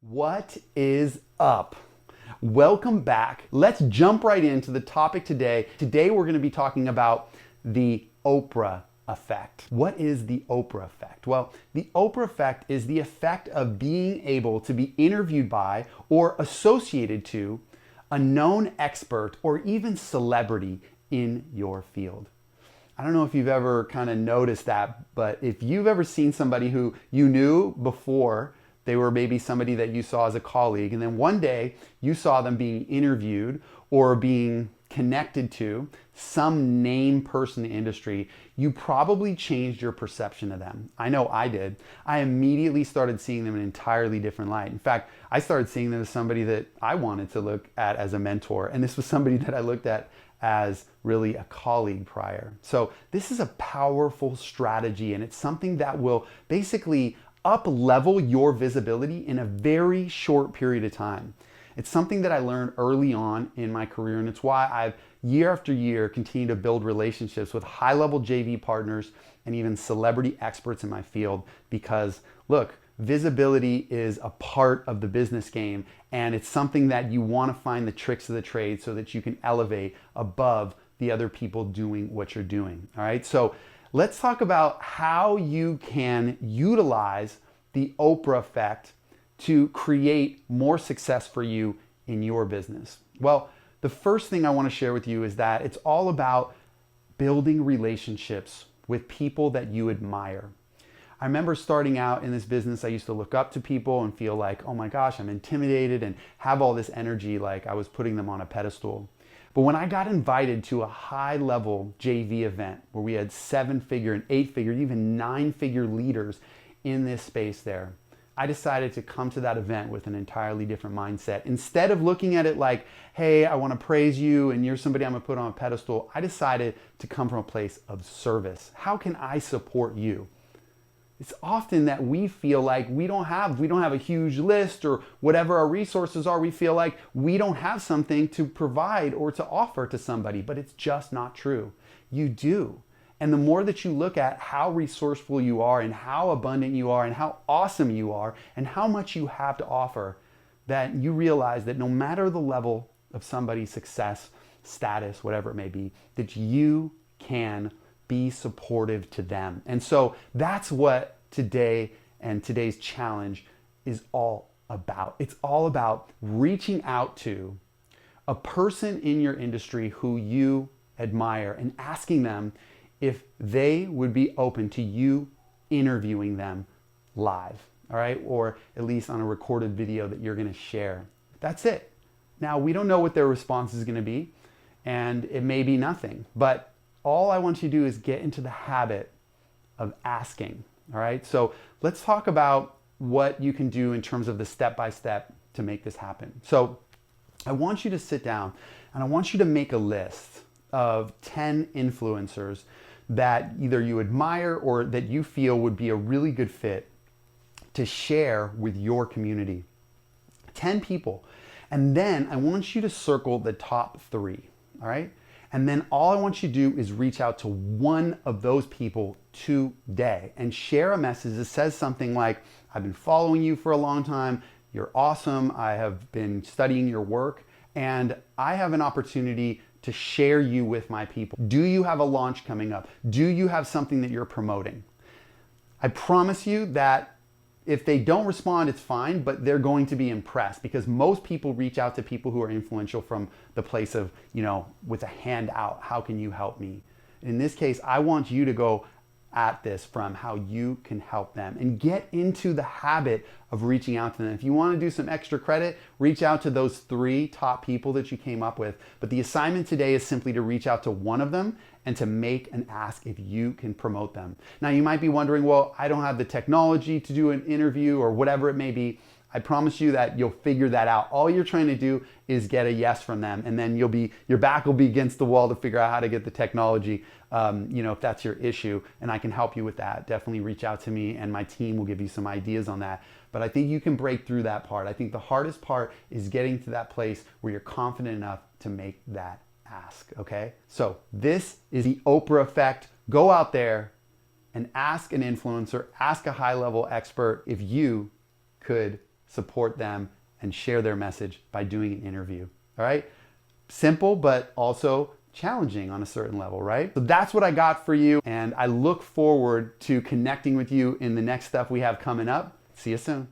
What is up? Welcome back. Let's jump right into the topic today. Today we're going to be talking about the Oprah Effect. What is the Oprah Effect? Well, the Oprah Effect is the effect of being able to be interviewed by or associated to a known expert or even celebrity in your field. I don't know if you've ever kind of noticed that, but if you've ever seen somebody who you knew before, they were maybe somebody that you saw as a colleague, and then one day you saw them being interviewed or being connected to some name person in the industry, you probably changed your perception of them. I know I did. I immediately started seeing them in an entirely different light. In fact, I started seeing them as somebody that I wanted to look at as a mentor, and this was somebody that I looked at as really a colleague prior. So this is a powerful strategy, and it's something that will basically up-level your visibility in a very short period of time. It's something that I learned early on in my career, and it's why I've year after year continued to build relationships with high-level JV partners and even celebrity experts in my field, because look, visibility is a part of the business game, and it's something that you want to find the tricks of the trade so that you can elevate above the other people doing what you're doing. All right, so let's talk about how you can utilize the Oprah Effect to create more success for you in your business. Well, the first thing I want to share with you is that it's all about building relationships with people that you admire. I remember starting out in this business, I used to look up to people and feel like, oh my gosh, I'm intimidated, and have all this energy like I was putting them on a pedestal. But when I got invited to a high-level JV event where we had 7-figure and 8-figure, even 9-figure leaders in this space there, I decided to come to that event with an entirely different mindset. Instead of looking at it like, hey, I want to praise you and you're somebody I'm going to put on a pedestal, I decided to come from a place of service. How can I support you? It's often that we feel like we don't have a huge list, or whatever our resources are, we feel like we don't have something to provide or to offer to somebody, but it's just not true. You do. And the more that you look at how resourceful you are and how abundant you are and how awesome you are and how much you have to offer, that you realize that no matter the level of somebody's success, status, whatever it may be, that you can be supportive to them. And so that's what today and today's challenge is all about. It's all about reaching out to a person in your industry who you admire and asking them if they would be open to you interviewing them live, all right? Or at least on a recorded video that you're gonna share. That's it. Now, we don't know what their response is gonna be, and it may be nothing, but all I want you to do is get into the habit of asking, all right? So let's talk about what you can do in terms of the step-by-step to make this happen. So I want you to sit down and I want you to make a list of 10 influencers that either you admire or that you feel would be a really good fit to share with your community. 10 people. And then I want you to circle the top 3, all right? And then all I want you to do is reach out to one of those people today and share a message that says something like, I've been following you for a long time, you're awesome, I have been studying your work, and I have an opportunity to share you with my people. Do you have a launch coming up? Do you have something that you're promoting? I promise you that if they don't respond, it's fine, but they're going to be impressed, because most people reach out to people who are influential from the place of, with a hand out, how can you help me? In this case, I want you to go at this from how you can help them and get into the habit of reaching out to them. If you want to do some extra credit, reach out to those 3 top people that you came up with. But the assignment today is simply to reach out to one of them and to make an ask if you can promote them. Now, you might be wondering, well, I don't have the technology to do an interview or whatever it may be. I promise you that you'll figure that out. All you're trying to do is get a yes from them, and then your back will be against the wall to figure out how to get the technology, if that's your issue, and I can help you with that. Definitely reach out to me, and my team will give you some ideas on that. But I think you can break through that part. I think the hardest part is getting to that place where you're confident enough to make that ask, okay? So this is the Oprah Effect. Go out there and ask an influencer, ask a high-level expert if you could support them, and share their message by doing an interview. All right? Simple, but also challenging on a certain level, right? So that's what I got for you, and I look forward to connecting with you in the next stuff we have coming up. See you soon.